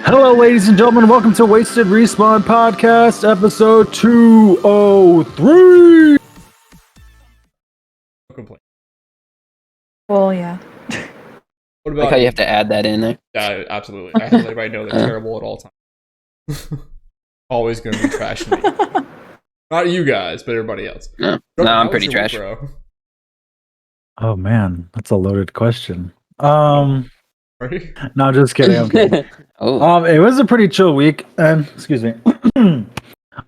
Hello, ladies and gentlemen. Welcome to Wasted Respawn Podcast, episode 203. Complaint. Well, yeah. What about Like how you have to add that in there. Yeah, absolutely. I have to let everybody know they're terrible at all times. Always going to be trashing me. Not you guys, but everybody else. No, Brother, I'm how pretty was your week, trash. bro? Oh man, that's a loaded question. Right? No, just kidding. I'm kidding. It was a pretty chill week, and excuse me,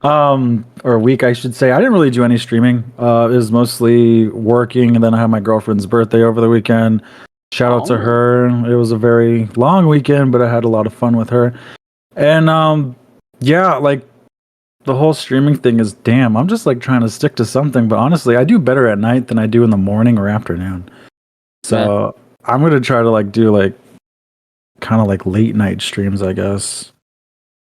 or week, I should say. I didn't really do any streaming. It was mostly working, and then I had my girlfriend's birthday over the weekend. Shout out to her. It was a very long weekend, but I had a lot of fun with her. And yeah, like the whole streaming thing is damn. I'm just like trying to stick to something, but honestly, I do better at night than I do in the morning or afternoon. So I'm gonna try to like do like kind of like late night streams, I guess.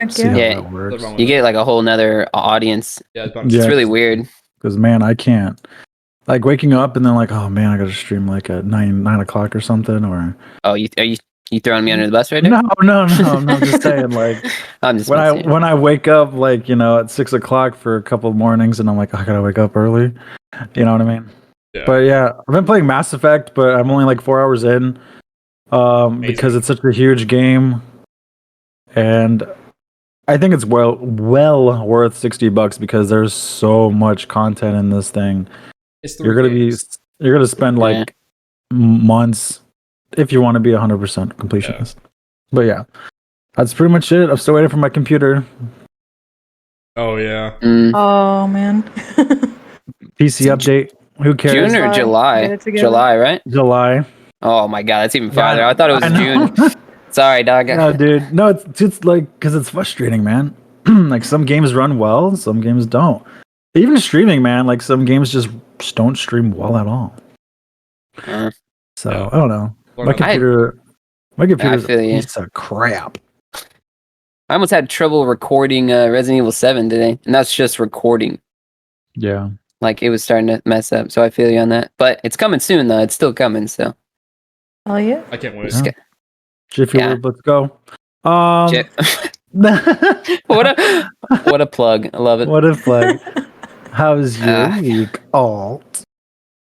See how Yeah. that works. You get like a whole nother audience. Yeah, It's really weird. Because man, I can't like waking up and then like, oh man, I gotta stream like at 9 o'clock or something. Or Oh, you throwing me under the bus right now? no. I'm just saying like I'm just when I wake up like at 6 o'clock for a couple of mornings and I'm like, I gotta wake up early. You know what I mean? Yeah. But yeah, I've been playing Mass Effect, but I'm only like 4 hours in. Because it's such a huge game, and I think it's well worth $60 because there's so much content in this thing. You're gonna spend like months if you want to be 100% completionist. But yeah, that's pretty much it. I'm still waiting for my computer. Oh yeah. Oh man. PC update. Who cares? June or July? July, right? July. Oh my god, that's even farther. I thought it was June. Sorry, dog. No, dude. No, it's like because it's frustrating, man. Like some games run well, some games don't. Even streaming, man. Like some games just don't stream well at all. So I don't know. My computer's a piece of crap. I almost had trouble recording Resident Evil 7 today, and that's just recording. Yeah. Like it was starting to mess up, so I feel you on that. But it's coming soon, though. It's still coming, so. Oh yeah. I can't wait. Yeah. Jiffy Lube, let's go. What a plug. I love it. What a plug. How's your week, Alt?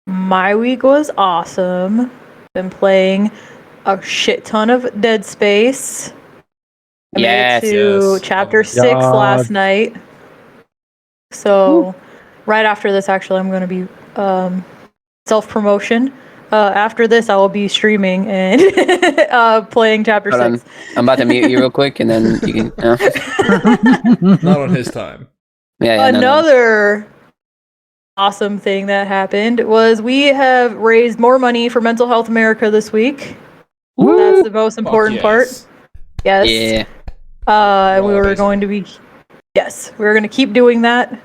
My week was awesome. Been playing a shit ton of Dead Space. I made it to chapter 6 last night. So right after this, actually, I'm going to be self-promotion. After this, I will be streaming and playing chapter 6. I'm about to mute you real quick, and then you can. Not on his time. Yeah. Another awesome thing that happened was we have raised more money for Mental Health America this week. Woo! That's the most important part. Yes. Yeah. We were going to keep doing that.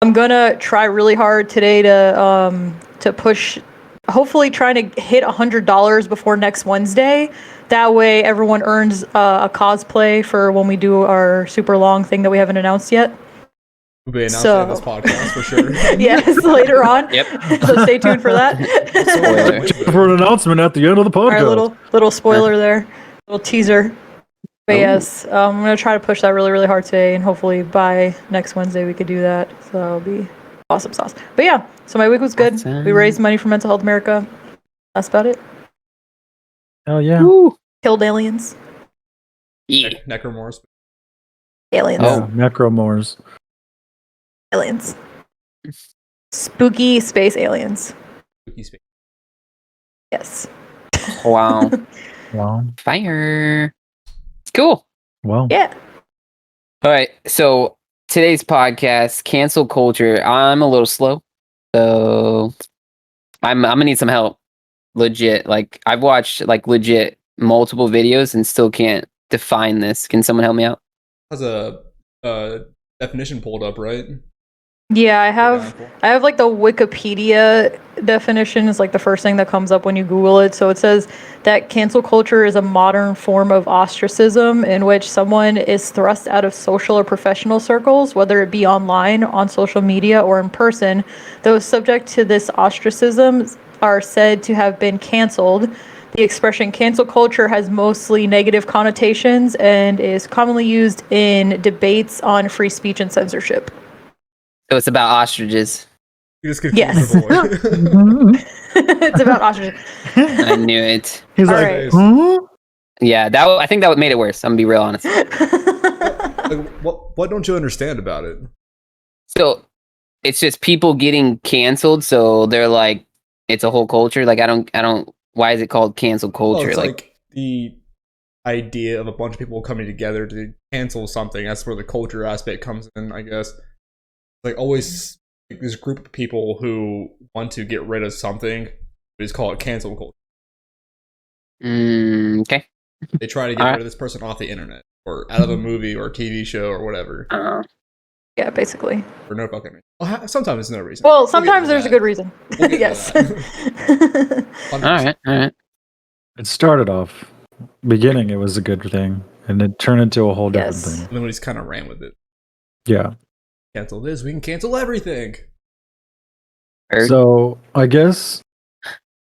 I'm gonna try really hard today to push. Hopefully trying to hit $100 before next Wednesday. That way everyone earns a cosplay for when we do our super long thing that we haven't announced yet. We'll be announcing on this podcast for sure. Yes, later on. Yep. So stay tuned for that. For an announcement at the end of the podcast. Our little spoiler there. Little teaser. But yes, I'm going to try to push that really, really hard today, and hopefully by next Wednesday we could do that. So that'll be awesome sauce. But yeah, so my week was good. Awesome. We raised money for Mental Health America. That's about it. Hell yeah. Woo. Killed aliens. Yeah. Necromorphs. Aliens. Oh, Necromorphs. Aliens. Spooky space aliens. Spooky space. Yes. Wow. Wow. Fire. It's cool. Well. Yeah. All right. So today's podcast, cancel culture. I'm a little slow, so I'm gonna need some help. Legit. Like I've watched like legit multiple videos and still can't define this. Can someone help me out? Has a definition pulled up, right? Yeah, I have like the Wikipedia definition is like the first thing that comes up when you Google it. So it says that cancel culture is a modern form of ostracism in which someone is thrust out of social or professional circles, whether it be online, on social media, or in person. Those subject to this ostracism are said to have been canceled. the expression cancel culture has mostly negative connotations and is commonly used in debates on free speech and censorship. So it's about ostriches. You just confused Yes. the boy. It's about ostriches. I knew it. He's All like, right. huh? Yeah, I think that made it worse. I'm gonna be real honest. Like, what don't you understand about it? So it's just people getting canceled. So they're like, it's a whole culture. Like I don't. Why is it called cancel culture? Well, it's like the idea of a bunch of people coming together to cancel something. That's where the culture aspect comes in, I guess. Like always, like, this group of people who want to get rid of something. We just call it cancel culture. Okay. They try to get rid of this person off the internet or out of a movie or TV show or whatever. Yeah, basically. For no fucking reason. Well, sometimes there's no reason. Well, sometimes there's a good reason. We'll get Yes. into All right. It started off, beginning, it was a good thing, and it turned into a whole different Yes. thing. And then we just kind of ran with it. Yeah. Cancel this, we can cancel everything. So, I guess,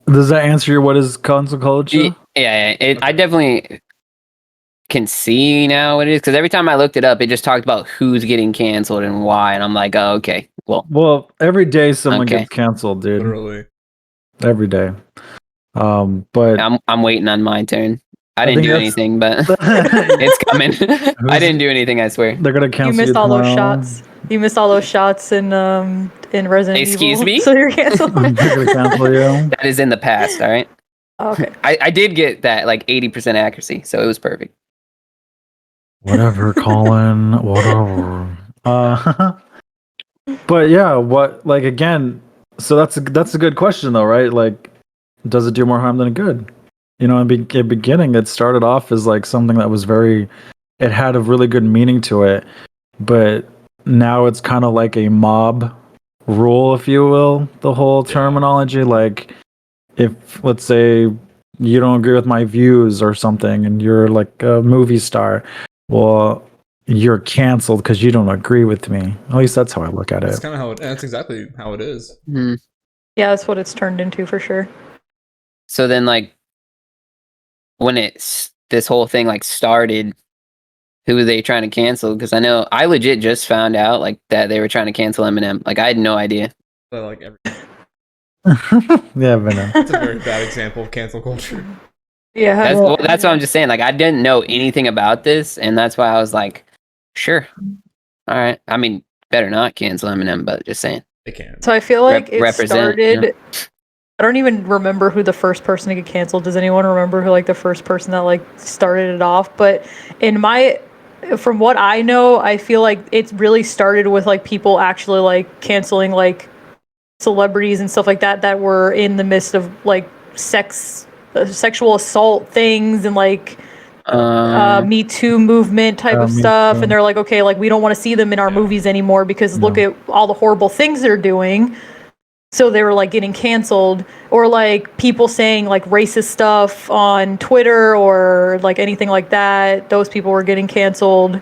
does that answer your what is cancel culture? Yeah. I definitely can see now what it is because every time I looked it up, it just talked about who's getting canceled and why, and I'm like, oh, okay, Well, every day someone Okay. gets canceled, dude. Literally. Every day. But I'm waiting on my turn. I I didn't think do that's- anything, but it's coming. I didn't do anything, I swear. they're gonna cancel You missed all those tomorrow. shots. You missed all those shots in Resident Excuse Evil. me? So you're canceled. They're gonna cancel you. That is in the past, all right? Okay. I did get that like 80% accuracy, so it was perfect. Whatever, Colin. Whatever. But yeah, what? Like again. So that's a good question though, right? Like, does it do more harm than good? You know, in the beginning, it started off as like something that was it had a really good meaning to it, but now it's kind of like a mob rule, if you will. The whole terminology, like, if let's say you don't agree with my views or something, and you're like a movie star. Well, you're canceled because you don't agree with me. At least that's how I look at That's it. kind of how that's exactly how it is. Hmm. Yeah, that's what it's turned into for sure. So then, like, when this whole thing like started, who were they trying to cancel? Because I know I legit just found out like that they were trying to cancel Eminem. Like I had no idea. But like Yeah, but no. it's a very bad example of cancel culture. Yeah. That's what I'm just saying. Like I didn't know anything about this, and that's why I was like, sure, all right. I mean, better not cancel Eminem, but just saying. They can. So I feel like it represent, started. you know? I don't even remember who the first person to get canceled. Does anyone remember who like the first person that like started it off? But from what I know, I feel like it really started with like people actually like canceling like celebrities and stuff like that were in the midst of like sexual assault things and like Me Too movement type of Me stuff. Too. And they're like, okay, like we don't want to see them in our movies anymore because look at all the horrible things they're doing. So they were like getting canceled, or like people saying like racist stuff on Twitter or like anything like that. Those people were getting canceled.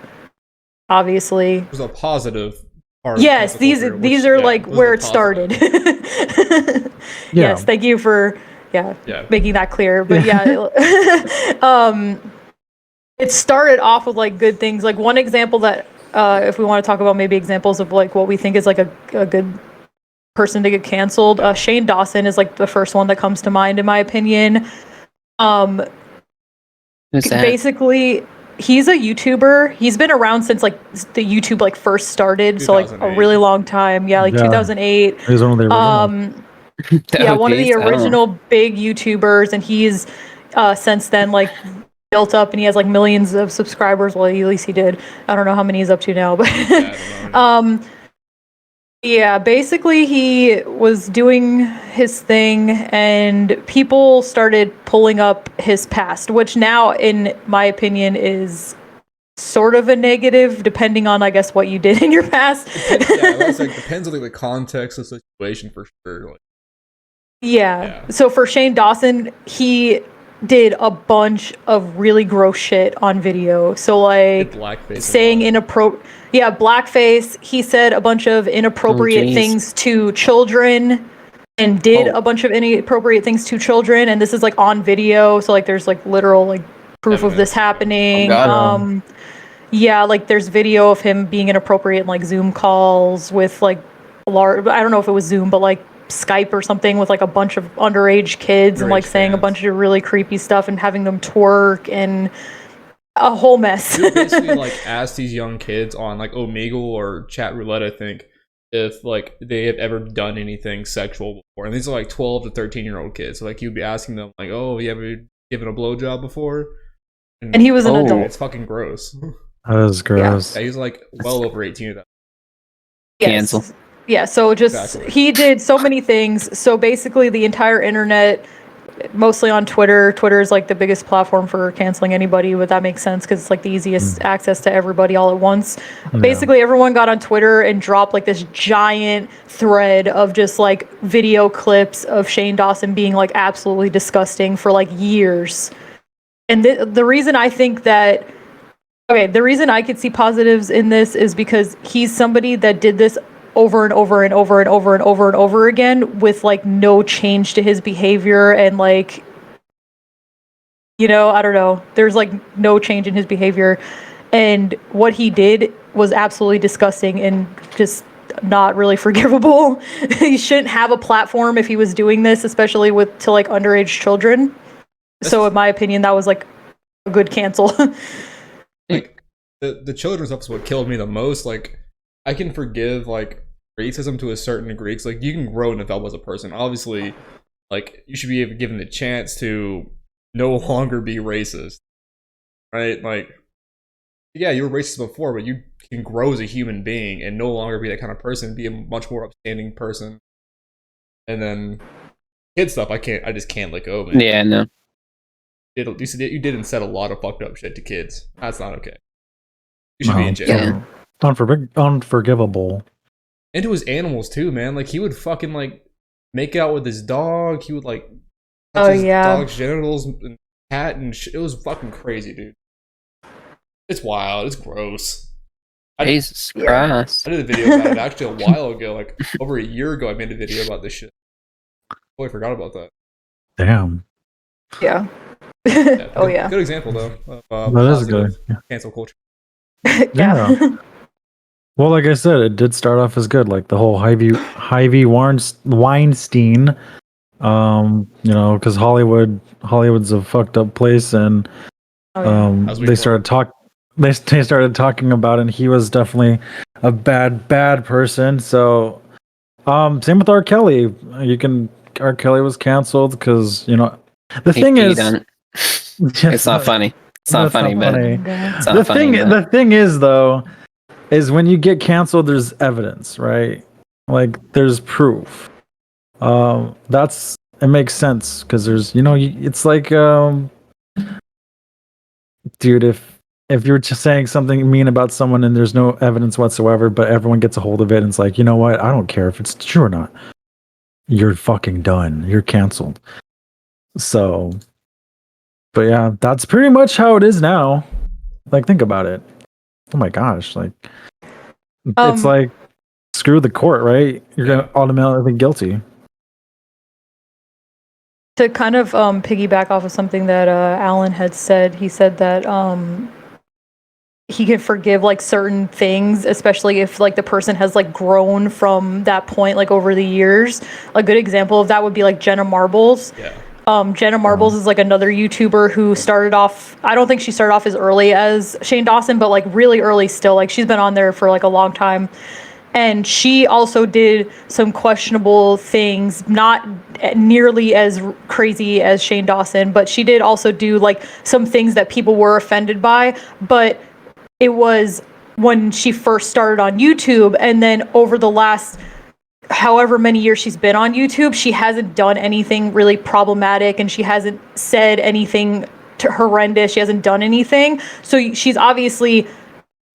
Obviously. There's a positive part of Yes, cancel culture, these which, are yeah, like those where are it started. positive. Yes, thank you for Yeah. making that clear. But yeah, it started off with like good things. Like one example that if we want to talk about maybe examples of like what we think is like a good person to get canceled, Shane Dawson is like the first one that comes to mind in my opinion. Who's that? Basically he's a YouTuber. He's been around since like the YouTube like first started, so like a 2008. really long time. Yeah, like 2008. He's one of the originals. Yeah, one of the Jeez, I don't know. original big YouTubers, and he's since then like built up, and he has like millions of subscribers. Well, at least he did. I don't know how many he's up to now, but Yeah, I don't know. yeah, basically he was doing his thing, and people started pulling up his past, which now, in my opinion, is sort of a negative, depending on, I guess, what you did in your past. It's like depends on like, the context of the situation for sure. Like, Yeah. So for Shane Dawson, he did a bunch of really gross shit on video. So like blackface saying blackface. He said a bunch of inappropriate geez. things to children and did a bunch of inappropriate things to children, and this is like on video, so like there's like literal like proof of this happening. Yeah, like there's video of him being inappropriate in like Zoom calls with like I don't know if it was Zoom, but like Skype or something with like a bunch of underage kids and like saying a bunch of really creepy stuff and having them twerk and a whole mess. You basically like ask these young kids on like Omegle or Chat Roulette, I think, if like they have ever done anything sexual before, and these are like 12 to 13-year-old kids. So like you'd be asking them like, "Oh, you ever given a blowjob before?" And he was an adult. It's fucking gross. That is gross. Yeah, he's like well over 18 of that. Cancel. Yeah, so just he did so many things. So basically the entire internet, mostly on Twitter. Twitter is like the biggest platform for canceling anybody, but that makes sense because it's like the easiest access to everybody all at once. Yeah. Basically everyone got on Twitter and dropped like this giant thread of just like video clips of Shane Dawson being like absolutely disgusting for like years. And the reason I think that the reason I could see positives in this is because he's somebody that did this over and over and over and over and over and over again with like no change to his behavior and like, you know, I don't know, there's like no change in his behavior, and what he did was absolutely disgusting and just not really forgivable. He shouldn't have a platform if he was doing this, especially to like underage children. So in my opinion, that was like a good cancel. Like the children's stuff is what killed me the most. Like I can forgive like racism to a certain degree, because like you can grow and develop as a person. Obviously, like you should be given the chance to no longer be racist, right? Like, yeah, you were racist before, but you can grow as a human being and no longer be that kind of person. Be a much more upstanding person. And then kid stuff, I just can't let go of it. Yeah, no. You did and said a lot of fucked up shit to kids. That's not okay. You should be in jail. Yeah. Unforgivable. And to his animals too, man. Like he would fucking like make out with his dog. He would like touch his dog's genitals and cat and shit. It was fucking crazy, dude. It's wild. It's gross. Jesus Christ. I did a video about it actually a while ago, like over a year ago. I made a video about this shit. Oh, I forgot about that. Damn. Yeah. Good example though. That is good. Cancel culture. Yeah. Well, like I said, it did start off as good, like the whole Harvey Weinstein. You know, because Hollywood's a fucked up place, and they started talking about it, and he was definitely a bad person. So, same with R. Kelly. R. Kelly was canceled because, you know, the thing is, it's not funny. It's not funny, man. The thing is, though, is when you get canceled, there's evidence, right? Like there's proof. It makes sense because there's, you know, it's like, dude, if you're just saying something mean about someone and there's no evidence whatsoever, but everyone gets a hold of it and it's like, you know what? I don't care if it's true or not. You're fucking done. You're canceled. So, but yeah, that's pretty much how it is now. Like, think about it. Oh my gosh. Like, it's like, screw the court, right? You're going to automatically be guilty. To kind of piggyback off of something that Alan had said, he said that he can forgive like certain things, especially if like the person has like grown from that point like over the years. A good example of that would be like Jenna Marbles. Yeah. Jenna Marbles is like another YouTuber who started off, I don't think she started off as early as Shane Dawson, but like really early still. Like she's been on there for like a long time. And she also did some questionable things, not nearly as crazy as Shane Dawson, but she did also do like some things that people were offended by. But it was when she first started on YouTube, and then over the last however many years she's been on YouTube, she hasn't done anything really problematic, and she hasn't said anything horrendous. She hasn't done anything. So she's obviously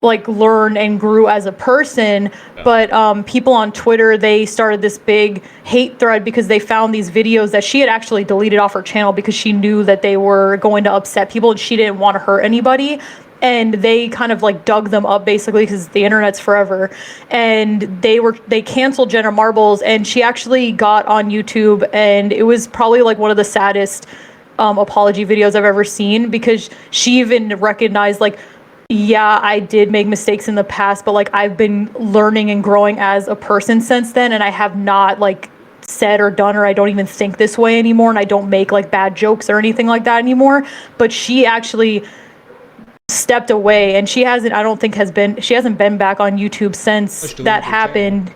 like learned and grew as a person. But people on Twitter, they started this big hate thread because they found these videos that she had actually deleted off her channel because she knew that they were going to upset people and she didn't want to hurt anybody. and they kind of like dug them up basically because the internet's forever, and they canceled Jenna Marbles, and she actually got on YouTube, and it was probably like one of the saddest apology videos I've ever seen, because she even recognized like, yeah, I did make mistakes in the past, but like I've been learning and growing as a person since then, and I have not like said or done, or I don't even think this way anymore, and I don't make like bad jokes or anything like that anymore. But she actually stepped away, and she hasn't been back on YouTube since that happened.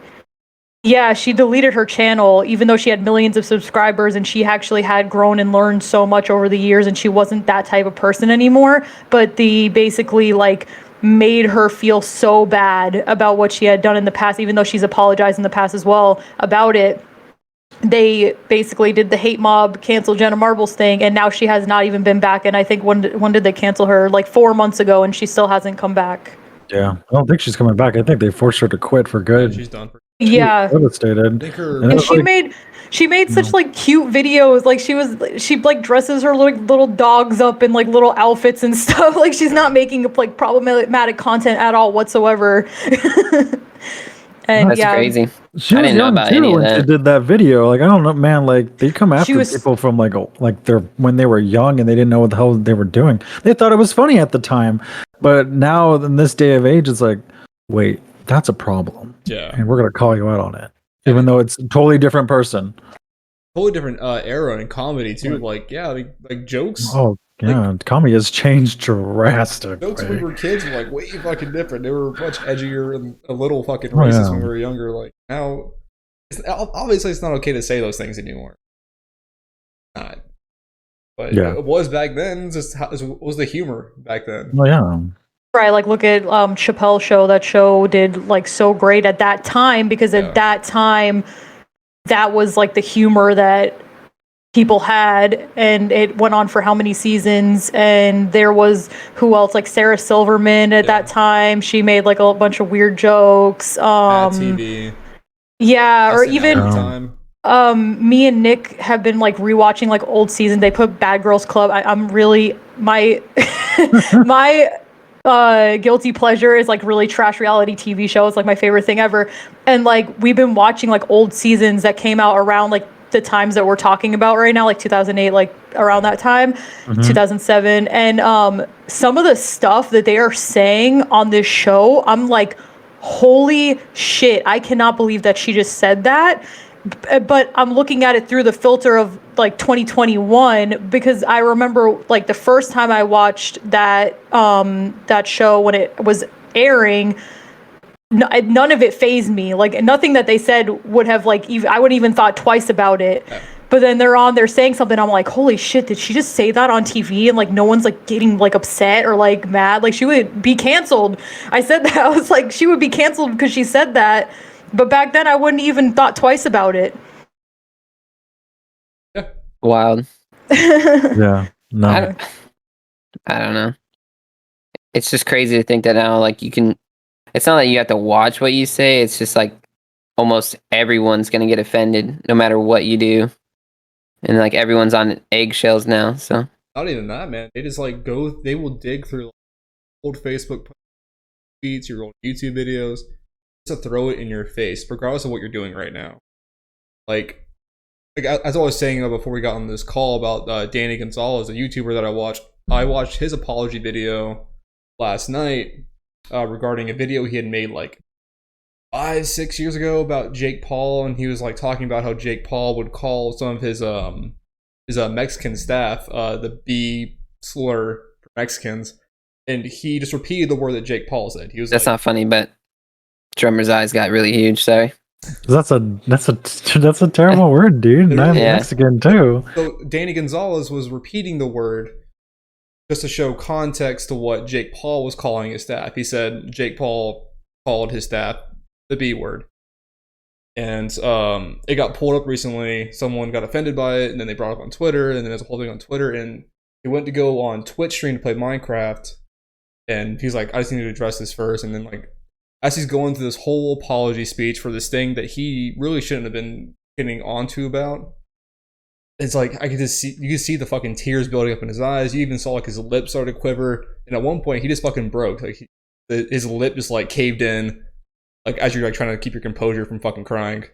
Yeah, she deleted her channel, even though she had millions of subscribers, and she actually had grown and learned so much over the years, and she wasn't that type of person anymore. But they basically like made her feel so bad about what she had done in the past, even though she's apologized in the past as well about it. They basically did the hate mob, cancel Jenna Marbles thing, and now she has not even been back. And I think when did they cancel her? Like 4 months ago, and she still hasn't come back. Yeah, I don't think she's coming back. I think they forced her to quit for good. She's done. Yeah, devastated. and she made such like cute videos. Like she like dresses her little dogs up in like little outfits and stuff. Like she's not making like problematic content at all whatsoever. And That's crazy. She I was didn't know young about too any of when she that. did that video. Like I don't know, man. Like they come after people from like when they were young and they didn't know what the hell they were doing. They thought it was funny at the time, but now in this day of age, it's like, wait, that's a problem. Yeah, and we're gonna call you out on it, even though it's a totally different person. Totally different era in comedy too. Like like jokes. Oh yeah, like, comedy has changed drastically. Jokes when we were kids were like way fucking different. They were much edgier and a little fucking racist when we were younger. Like now, obviously it's not okay to say those things anymore. Not, but it was back then. It's just it was the humor back then. Well, yeah. Right, like look at Chappelle's show. That show did like so great at that time, because at that time, that was like the humor that people had, and it went on for how many seasons. And there was who else, like Sarah Silverman at that time. She made like a bunch of weird jokes. TV. Yeah, or even me and Nick have been like rewatching like old seasons. They put Bad Girls Club. I'm really my my guilty pleasure is like really trash reality TV show. It's like my favorite thing ever. And like we've been watching like old seasons that came out around like the times that we're talking about right now, like 2008, like around that time, 2007. And some of the stuff that they are saying on this show, I'm like, holy shit, I cannot believe that she just said that. But I'm looking at it through the filter of like 2021, because I remember like the first time I watched that that show when it was airing, none of it fazed me. Like nothing that they said would have like I wouldn't even thought twice about it. But then they're saying something, I'm like, holy shit, did she just say that on TV? And like no one's like getting like upset or like mad. Like she would be canceled. I said that. I was like, she would be canceled because she said that. But back then I wouldn't even thought twice about it. Yeah. Wild. Yeah. No. I don't know. It's just crazy to think that now, like you can, it's not that you have to watch what you say. It's just like almost everyone's going to get offended no matter what you do. And like everyone's on eggshells now. So not even that, man. They just like they will dig through like, old Facebook tweets, your old YouTube videos, to throw it in your face, regardless of what you're doing right now. Like as I was saying before we got on this call about Danny Gonzalez, a YouTuber that I watched his apology video last night regarding a video he had made like 5-6 years ago about Jake Paul, and he was like talking about how Jake Paul would call some of his Mexican staff the B slur for Mexicans, and he just repeated the word that Jake Paul said. He was that's not funny, but Drummer's eyes got really huge. Sorry. That's a terrible word, dude. And I'm Mexican too. So Danny Gonzalez was repeating the word just to show context to what Jake Paul was calling his staff. He said Jake Paul called his staff the B word. And it got pulled up recently. Someone got offended by it, and then they brought it up on Twitter, and then there's a whole thing on Twitter, and he went to go on Twitch stream to play Minecraft, and he's like, I just need to address this first. And then like as he's going through this whole apology speech for this thing that he really shouldn't have been getting onto about, it's like I could just see, you could see the fucking tears building up in his eyes. You even saw like his lips started to quiver, and at one point he just fucking broke. Like his lip just like caved in, like as you're like trying to keep your composure from fucking crying,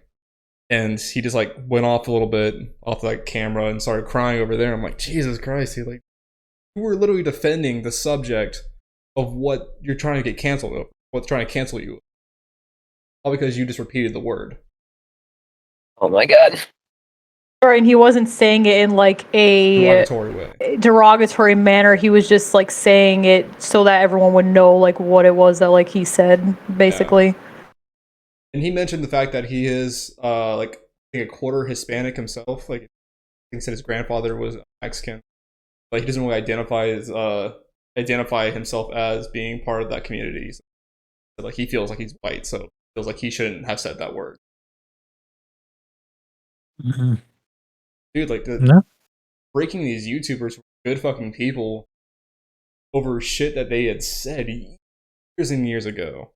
and he just like went off a little bit off like camera and started crying over there. I'm like, Jesus Christ, he like, you were literally defending the subject of what you're trying to get canceled of, what's trying to cancel you, all because you just repeated the word. Oh my god. Right, and he wasn't saying it in like a derogatory manner. He was just like saying it so that everyone would know like what it was that like he said, basically. Yeah. And he mentioned the fact that he is like I think a quarter Hispanic himself. Like he said his grandfather was Mexican, but he doesn't really identify himself as being part of that community. So, like he feels like he's white, so feels like he shouldn't have said that word. Mm-hmm. Dude, like breaking these YouTubers were good fucking people over shit that they had said years and years ago.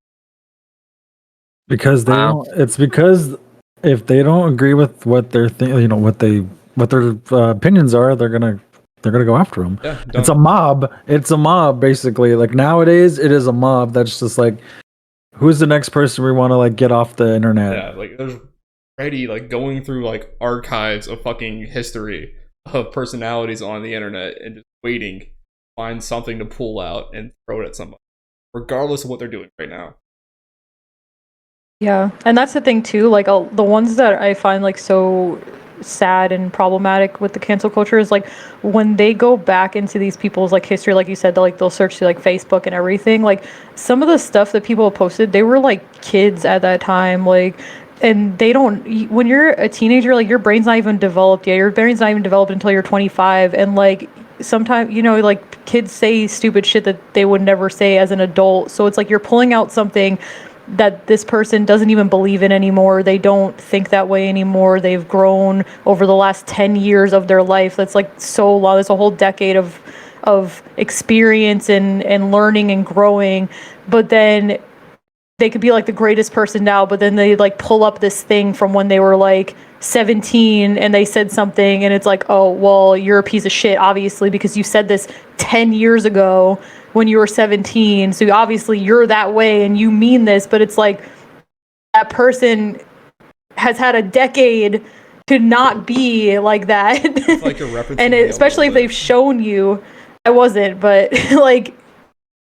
Because they don't, it's because if they don't agree with what they're what their opinions are, they're gonna go after them. Yeah, it's a mob. It's a mob, basically. Like nowadays, it is a mob that's just like, who's the next person we want to like get off the internet? Yeah, like there's already like going through like archives of fucking history of personalities on the internet and just waiting to find something to pull out and throw it at somebody, regardless of what they're doing right now. Yeah, and that's the thing too, like the ones that I find like so sad and problematic with the cancel culture is like when they go back into these people's like history, like you said, they'll search through like Facebook and everything. Like some of the stuff that people posted, they were like kids at that time, like, and they don't, when you're a teenager, like your brain's not even developed yet. Your brain's not even developed until you're 25, and like sometimes, you know, like kids say stupid shit that they would never say as an adult. So it's like you're pulling out something that this person doesn't even believe in anymore. They don't think that way anymore. They've grown over the last 10 years of their life. That's like so long. There's a whole decade of experience and learning and growing. But then they could be like the greatest person now, but then they like pull up this thing from when they were like 17 and they said something and it's like, oh, well, you're a piece of shit, obviously, because you said this 10 years ago when you were 17. So obviously you're that way and you mean this, but it's like that person has had a decade to not be like that. It's like you're referencing and especially if they've shown you, I wasn't, but like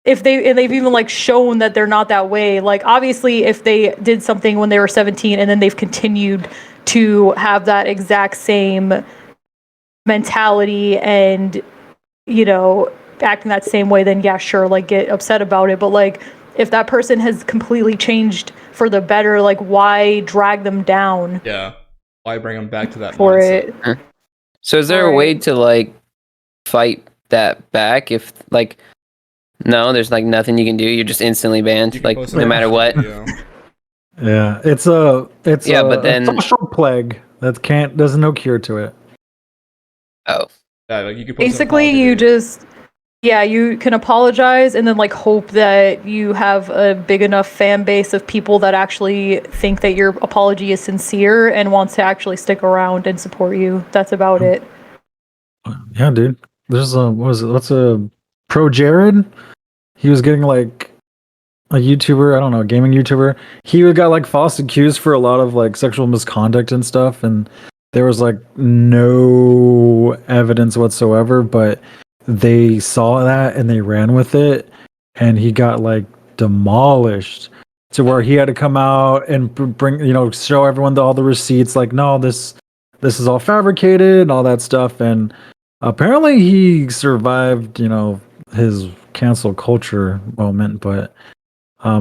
if they've even like shown that they're not that way, like obviously if they did something when they were 17 and then they've continued to have that exact same mentality and, you know, acting that same way, then yeah, sure, like get upset about it. But like if that person has completely changed for the better, like why drag them down? Yeah, why bring them back to that for mindset? it? So is there a way to like fight that back? If like no, there's like nothing you can do. You're just instantly banned, like no matter what. Yeah, it's a but then social plague that there's no cure to it. Oh, yeah, like you could basically you just you can apologize and then like hope that you have a big enough fan base of people that actually think that your apology is sincere and wants to actually stick around and support you. That's about it. Yeah, dude. There's what's a Pro Jared? He was getting like a YouTuber, I don't know, a gaming YouTuber. He got like false accused for a lot of like sexual misconduct and stuff, and there was like no evidence whatsoever, but they saw that and they ran with it, and he got like demolished to where he had to come out and bring, show everyone all the receipts, like, no, this is all fabricated and all that stuff. And apparently he survived, his cancel culture moment, but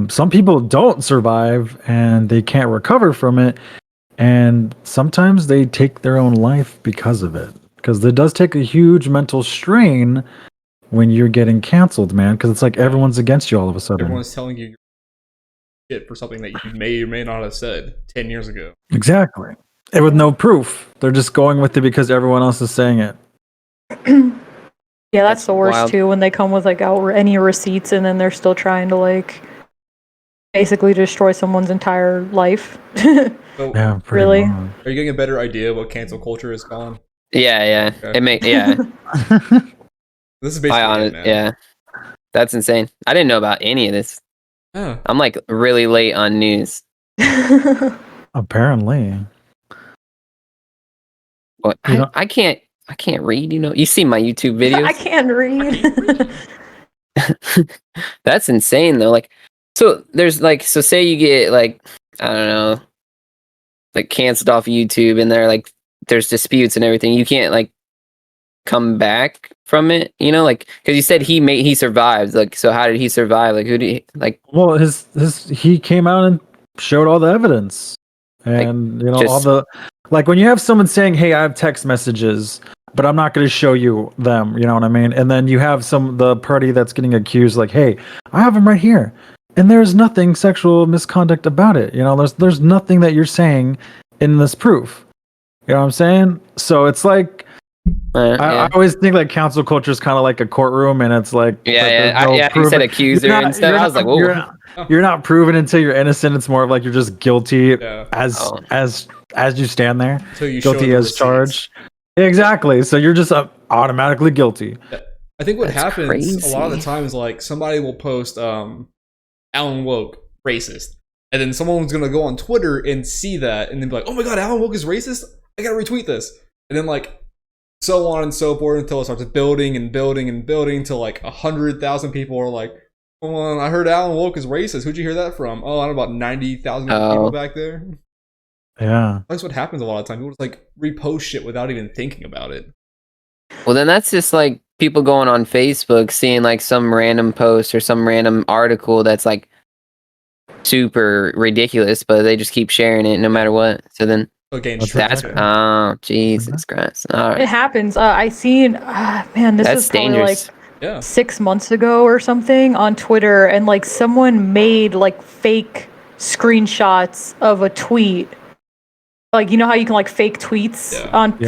some people don't survive and they can't recover from it, and sometimes they take their own life because of it, because it does take a huge mental strain when you're getting canceled, man, because it's like everyone's against you all of a sudden. Everyone's telling you shit for something that you may or may not have said 10 years ago. Exactly. And with no proof. They're just going with it because everyone else is saying it. Yeah, that's the worst wild. too, when they come with like any receipts and then they're still trying to like basically destroy someone's entire life. So, Yeah, really? Long. Are you getting a better idea of what cancel culture is, Colin? Yeah. Okay. It make yeah. This is basically it, man. Yeah. That's insane. I didn't know about any of this. Oh. I'm like really late on news. Apparently. But I can't read, you see my YouTube videos. I can't read. That's insane though. Like, so there's like, so say you get like, I don't know, like canceled off YouTube, and there's disputes and everything. You can't like come back from it, like, because you said he survived. Like, so how did he survive? Like, who did he like? Well, he came out and showed all the evidence, and all the, like, when you have someone saying, "Hey, I have text messages, but I'm not going to show you them," you know what I mean? And then you have the party that's getting accused, like, "Hey, I have them right here, and there's nothing sexual misconduct about it." There's nothing that you're saying in this proof. You know what I'm saying? So it's like, I always think like cancel culture is kind of like a courtroom, and it's like, you said accuser and stuff. I was like, whoa. You're not proven until you're innocent. It's more of like you're just guilty as you stand there, so you guilty as charged. Exactly. So you're just automatically guilty. I think what happens crazy. a lot of the time is like somebody will post Alan Woke racist, and then someone's gonna go on Twitter and see that and then be like, "Oh my god, Alan Woke is racist! I gotta retweet this," and then like so on and so forth until it starts building and building and building until like 100,000 people are like, "Oh, I heard Alan Woke is racist. Who'd you hear that from?" "Oh, I don't know, about 90,000 people back there." Yeah, that's what happens a lot of times. People just like repost shit without even thinking about it. Well, then that's just like people going on Facebook, seeing like some random post or some random article that's like super ridiculous, but they just keep sharing it no matter what. So then that's Jesus Christ! All right. It happens. I seen, man, this was probably dangerous. Like 6 months ago or something on Twitter, and like someone made like fake screenshots of a tweet. Like, you know how you can like fake tweets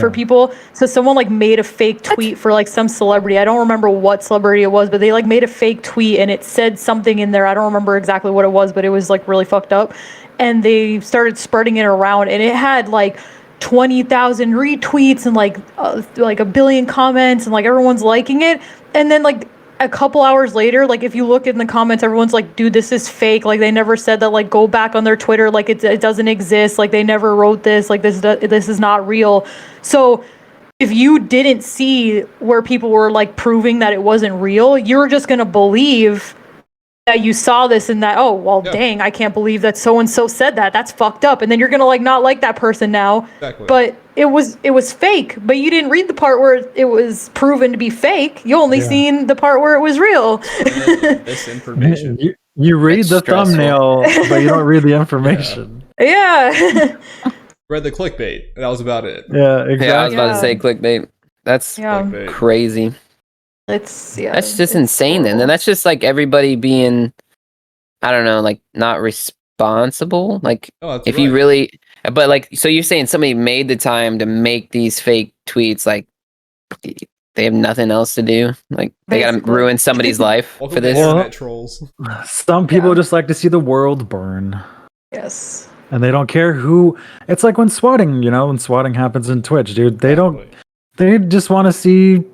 for people? So someone like made a fake tweet for like some celebrity. I don't remember what celebrity it was, but they like made a fake tweet and it said something in there. I don't remember exactly what it was, but it was like really fucked up. And they started spreading it around, and it had like 20,000 retweets and like a billion comments, and like everyone's liking it. And then like a couple hours later, like if you look in the comments, everyone's like, "Dude, this is fake. Like they never said that. Like go back on their Twitter. Like it doesn't exist. Like they never wrote this. Like this is not real." So if you didn't see where people were like proving that it wasn't real, you're just gonna believe that you saw this and that, dang, I can't believe that so and so said that. That's fucked up. And then you're gonna like not like that person now. Exactly. But it was fake. But you didn't read the part where it was proven to be fake. You only seen the part where it was real. This information. You read the thumbnail, but you don't read the information. Yeah. Read the clickbait. That was about it. Yeah, exactly. Yeah, I was about to say clickbait. That's crazy. That's just insane. Then that's just like everybody being, I don't know, like not responsible. Like if you really, but like, so you're saying somebody made the time to make these fake tweets, like they have nothing else to do. Like they gotta ruin somebody's life for this. Internet trolls. Some people just like to see the world burn. Yes. And they don't care who. It's like when swatting happens in Twitch, dude. They just want to see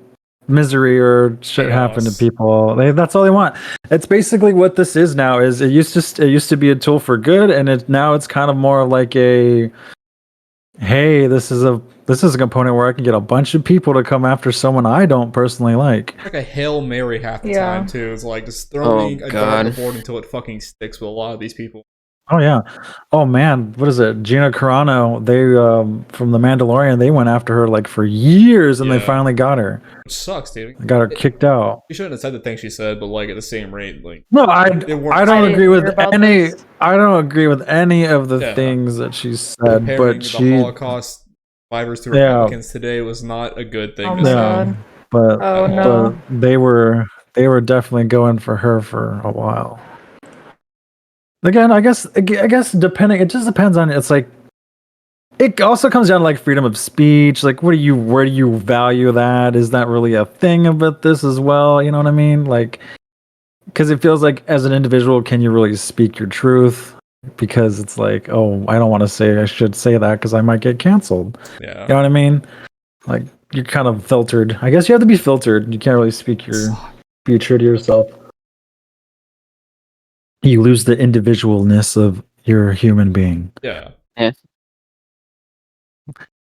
misery or shit happen to people. That's all they want. It's basically what this is now. Is it used to be a tool for good, and now it's kind of more like a, hey, this is a component where I can get a bunch of people to come after someone I don't personally like. It's like a Hail Mary half the time too. It's like just throwing a gun on the board until it fucking sticks with a lot of these people. Oh yeah. Oh man, what is it? Gina Carano, they from The Mandalorian, they went after her like for years, and they finally got her. Which sucks, dude. They got her kicked out. She shouldn't have said the things she said, but like at the same rate, like no, I don't agree with any. I don't agree with any of the things that she said. But the Holocaust survivors to Republicans today was not a good thing to say. But they were definitely going for her for a while. Again, I guess depending, it just depends on, it's like, it also comes down to like freedom of speech. Like, where do you value that? Is that really a thing about this as well? You know what I mean? Like, because it feels like as an individual, can you really speak your truth? Because it's like, oh, I don't want to say I should say that because I might get canceled. Yeah. You know what I mean? Like you're kind of filtered. I guess you have to be filtered. You can't really speak your be true to yourself. You lose the individualness of your human being. Yeah.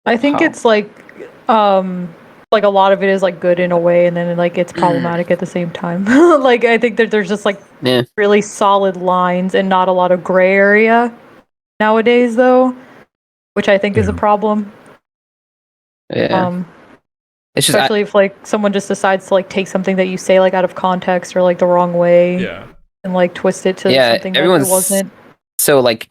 I think it's like a lot of it is like good in a way, and then like it's problematic at the same time. Like I think that there's just like really solid lines and not a lot of gray area nowadays, though, which I think is a problem. Yeah. It's just, especially if like someone just decides to like take something that you say like out of context or like the wrong way, and like twist it to something that it wasn't. So like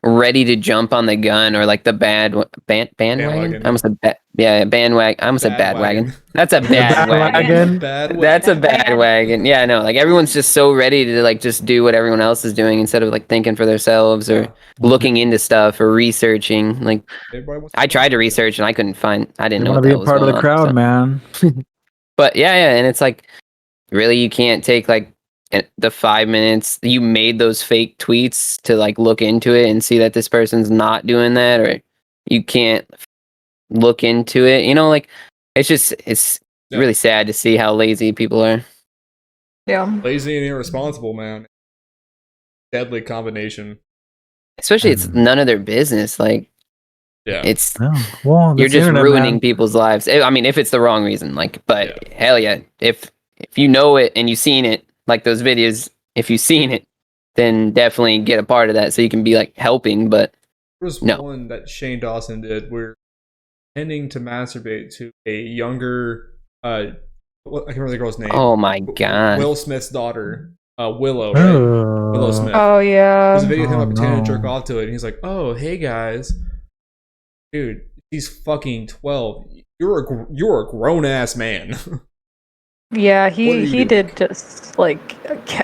ready to jump on the gun or like the bandwagon. I almost said bandwagon. I almost said badwagon. That's a bad wagon. That's a bad wagon. Yeah, no, like everyone's just so ready to like just do what everyone else is doing instead of like thinking for themselves or looking into stuff or researching. Like I tried to research and I couldn't find. I didn't know what that was. Want to be a part of the crowd, man. But yeah, and it's like really you can't take like the 5 minutes you made those fake tweets to like look into it and see that this person's not doing that, or you can't look into it, you know, like it's really sad to see how lazy people are. Lazy and irresponsible, man. Deadly combination. Especially it's none of their business, like it's you're just ruining people's lives. I mean, if it's the wrong reason, like, but hell yeah, if you know it and you've seen it, like those videos, if you've seen it, then definitely get a part of that so you can be like helping. But there was one that Shane Dawson did where pretending to masturbate to a younger I can't remember the girl's name. Oh my god. Will Smith's daughter. Willow, right? Willow Smith. Oh yeah. There's a video of him like pretending to jerk off to it, and he's like, "Oh, hey guys, dude, he's fucking 12. You're a grown ass man." Yeah, he did just like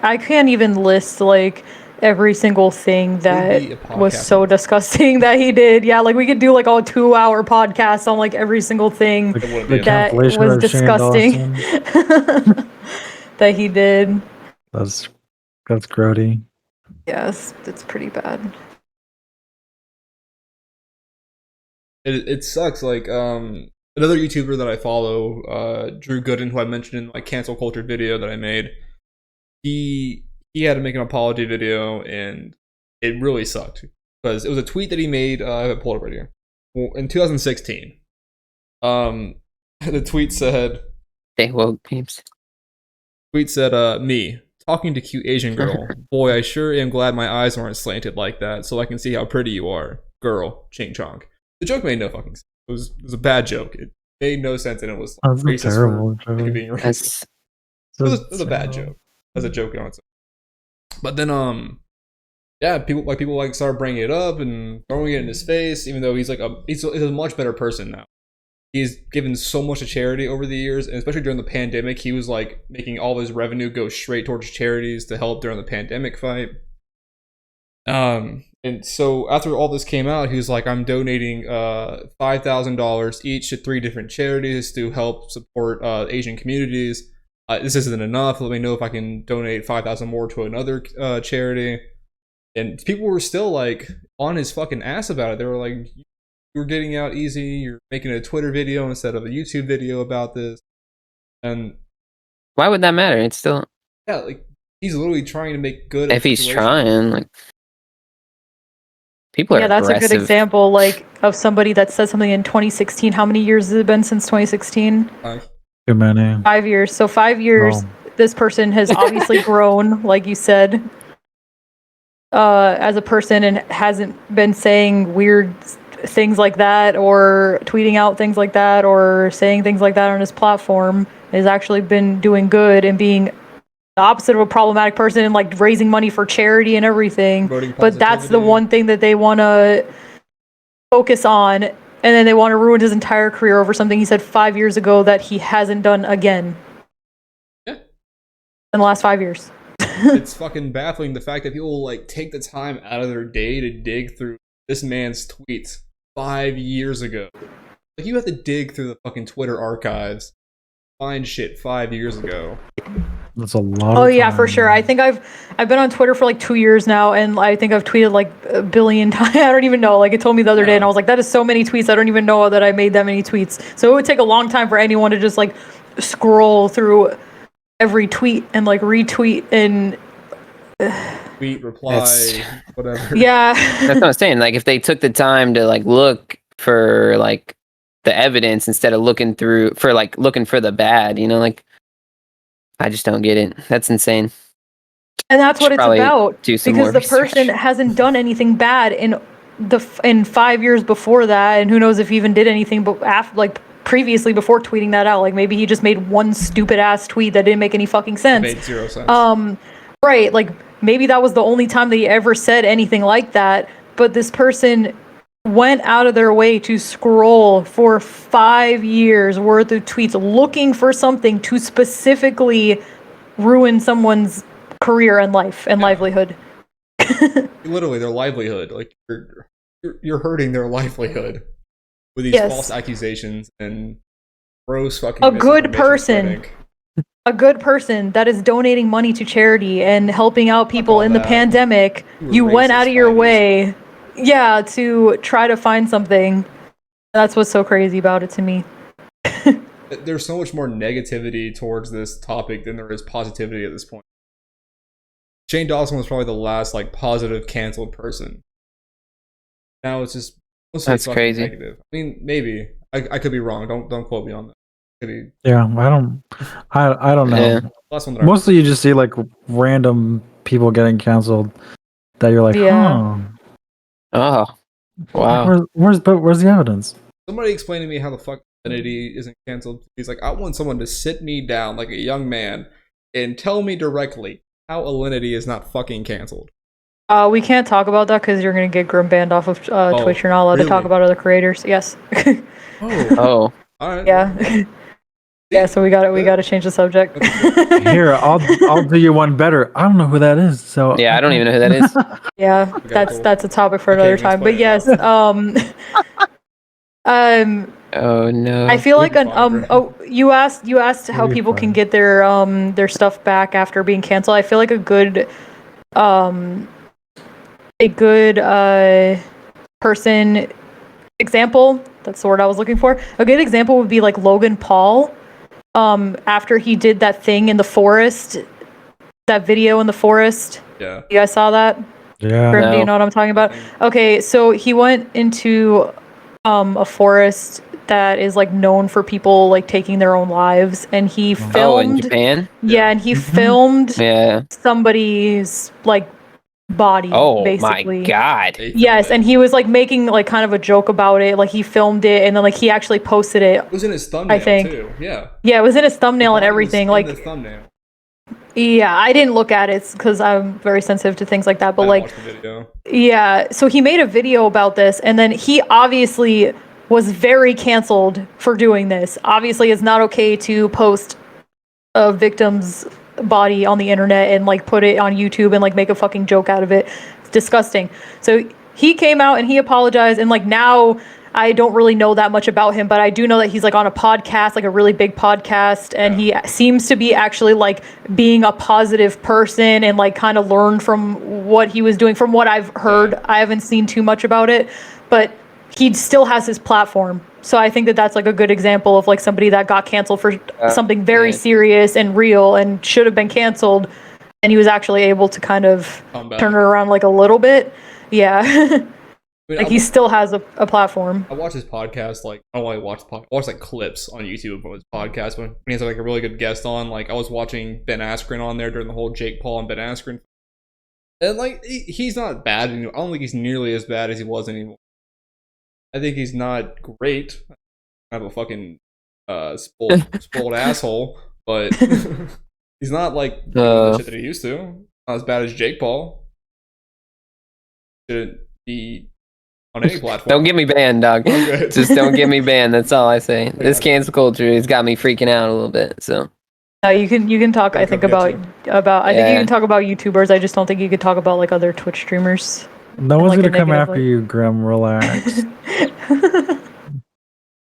I can't even list like every single thing that was so disgusting that he did. Yeah, like we could do like a 2-hour podcast on like every single thing that was disgusting that he did. That's grody. Yes, it's pretty bad. It sucks. Like another YouTuber that I follow, Drew Gooden, who I mentioned in my cancel culture video that I made, he had to make an apology video, and it really sucked because it was a tweet that he made. I have it pulled up right here. In 2016, the tweet said, "They woke peeps." Tweet said, "Me talking to cute Asian girl. Boy, I sure am glad my eyes aren't slanted like that, so I can see how pretty you are. Girl, ching chong." The joke made no fucking sense. It was a bad joke. It made no sense, and it was racist terrible for being racist. It was a bad joke. As a joke on its own. But then, people started bringing it up and throwing it in his face, even though he's a much better person now. He's given so much to charity over the years, and especially during the pandemic, he was like making all of his revenue go straight towards charities to help during the pandemic fight. And so after all this came out, he was like, "I'm donating $5,000 each to 3 different charities to help support Asian communities. This isn't enough. Let me know if I can donate 5,000 more to another charity." And people were still like on his fucking ass about it. They were like, "You're getting out easy. You're making a Twitter video instead of a YouTube video about this." And why would that matter? It's still like he's literally trying to make good. If he's trying, like. People are that's aggressive. A good example, like of somebody that said something in 2016. How many years has it been since 2016? 5. Too many. 5 years. So 5 years, this person has obviously grown, like you said, as a person, and hasn't been saying weird things like that, or tweeting out things like that, or saying things like that on his platform. Has actually been doing good and being the opposite of a problematic person and like raising money for charity and everything. But that's the one thing that they want to focus on, and then they want to ruin his entire career over something he said 5 years ago that he hasn't done again. Yeah. In the last 5 years. It's fucking baffling the fact that people like take the time out of their day to dig through this man's tweets 5 years ago. Like you have to dig through the fucking Twitter archives, find shit 5 years ago. That's a lot. Oh of yeah, for time. sure. I think I've been on Twitter for like 2 years now, and I think I've tweeted like a billion times. I don't even know. Like it told me the other day, and I was like, that is so many tweets. I don't even know that I made that many tweets. So it would take a long time for anyone to just like scroll through every tweet and like retweet and Tweet, reply, whatever. yeah. That's what I'm saying. Like, if they took the time to like look for like the evidence instead of looking for the bad, like I just don't get it. That's insane. And that's what Should it's probably about. do some Because more the person research. hasn't done anything bad in 5 years before that, and who knows if he even did anything but after, like previously before tweeting that out. Like maybe he just made one stupid ass tweet that didn't make any fucking sense. It made 0 sense. Right, like maybe that was the only time they ever said anything like that, but this person went out of their way to scroll for 5 years worth of tweets looking for something to specifically ruin someone's career and life and livelihood. Literally, their livelihood. Like you're hurting their livelihood with these false accusations and gross fucking. A good misinformation person. spreading. A good person that is donating money to charity and helping out people in the pandemic, you went out of your way, to try to find something. That's what's so crazy about it to me. There's so much more negativity towards this topic than there is positivity at this point. Shane Dawson was probably the last like positive canceled person. Now it's just mostly That's crazy. negative. I mean, maybe I could be wrong. Don't quote me on that. Yeah, I don't know. Yeah. Last one Mostly you just see like random people getting canceled that you're like, huh. Oh, wow. Like, where's the evidence? Somebody explain to me how the fuck Alinity isn't canceled. He's like, I want someone to sit me down like a young man and tell me directly how Alinity is not fucking canceled. We can't talk about that because you're gonna get Grim banned off of Twitch. You're not allowed to talk about other creators. Yes. Oh. All right. Yeah. Yeah, so we gotta change the subject. Here, I'll do you one better. I don't know who that is. So yeah, I don't even know who that is. Yeah, that's a topic for another time. But yes, oh no. I feel like you asked how people can get their stuff back after being canceled. I feel like a good person example, that's the word I was looking for. A good example would be like Logan Paul. After he did that thing in the forest, that video in the forest. Yeah. You guys saw that? Yeah. Grim, do you know what I'm talking about? Okay, so he went into a forest that is like known for people like taking their own lives, and he filmed. Oh, in Japan? Yeah, and he filmed somebody's like body. Oh basically. My god. Yes, and he was like making like kind of a joke about it. Like he filmed it and then like he actually posted it. It was in his thumbnail too. Yeah. Yeah, it was in his thumbnail and everything. Like the thumbnail. Yeah, I didn't look at it because I'm very sensitive to things like that. But I like, watched the video. Yeah, so he made a video about this, and then he obviously was very canceled for doing this. Obviously, it's not okay to post a victim's body on the internet and like put it on YouTube and like make a fucking joke out of it. It's disgusting. So he came out and he apologized, and like now I don't really know that much about him, but I do know that he's like on a podcast, like a really big podcast, and he seems to be actually like being a positive person and like kind of learned from what he was doing. From what I've heard, I haven't seen too much about it, but he still has his platform. So I think that that's like a good example of like somebody that got canceled for something very serious and real and should have been canceled, and he was actually able to kind of turn it around like a little bit. Yeah. Like he still has a platform. I watch his podcast, like I don't really watch I watch like clips on YouTube from his podcast when he has like a really good guest on. Like I was watching Ben Askren on there during the whole Jake Paul and Ben Askren, and like he's not bad anymore. I don't think he's nearly as bad as he was anymore. I think he's not great. I have a fucking spoiled asshole, but he's not like the shit that he used to. Not as bad as Jake Paul. Shouldn't be on any platform. Don't get me banned, dog. Just don't get me banned. That's all I say. This cancel culture has got me freaking out a little bit. So you can talk. I think about think you can talk about YouTubers. I just don't think you could talk about like other Twitch streamers. No one's gonna come after you, Grim. Relax.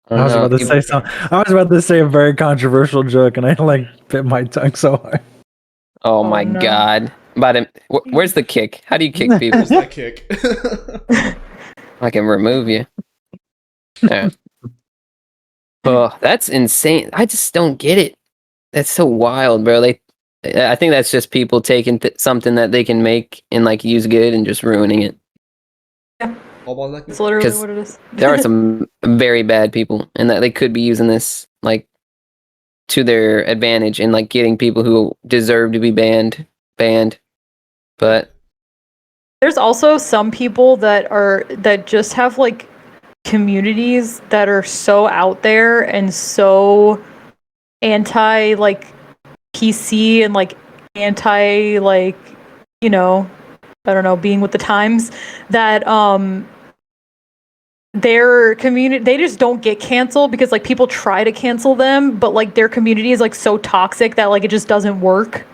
I was about to say a very controversial joke, and I like bit my tongue so hard. Oh Oh, my no. god! But where's the kick? How do you kick people? Where's that kick? I can remove you. Yeah. Oh, that's insane! I just don't get it. That's so wild, bro. I think that's just people taking something that they can make and like use good and just ruining it. All about that It's kick? literally 'Cause what it is. There are some very bad people, and that they could be using this like to their advantage and like getting people who deserve to be banned. But There's also some people that just have like communities that are so out there and so anti like PC and like anti like, you know, I don't know, being with the times, that their community, they just don't get canceled because like people try to cancel them, but like their community is like so toxic that like it just doesn't work.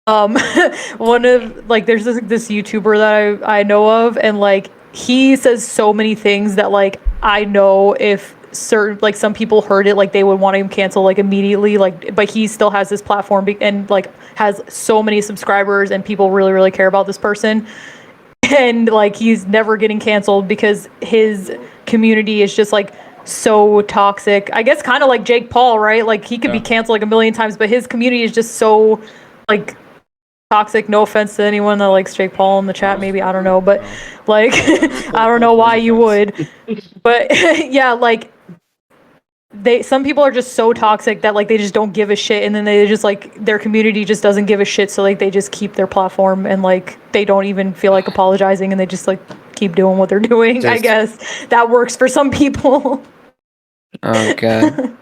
One of like there's this YouTuber that I know of, and like he says so many things that like I know if certain like some people heard it, like they would want him canceled like immediately, like, but he still has this platform and like has so many subscribers and people really care about this person, and like he's never getting canceled because his community is just like so toxic. I guess kind of like Jake Paul, right? Like he could be canceled like a million times, but his community is just so like toxic. No offense to anyone that likes Jake Paul in the chat, maybe, I don't know, but like I don't know why you would, but yeah, like some people are just so toxic that like they just don't give a shit, and then they just like their community just doesn't give a shit, so like they just keep their platform and like they don't even feel like apologizing and they just like keep doing what they're doing. I guess that works for some people. oh god.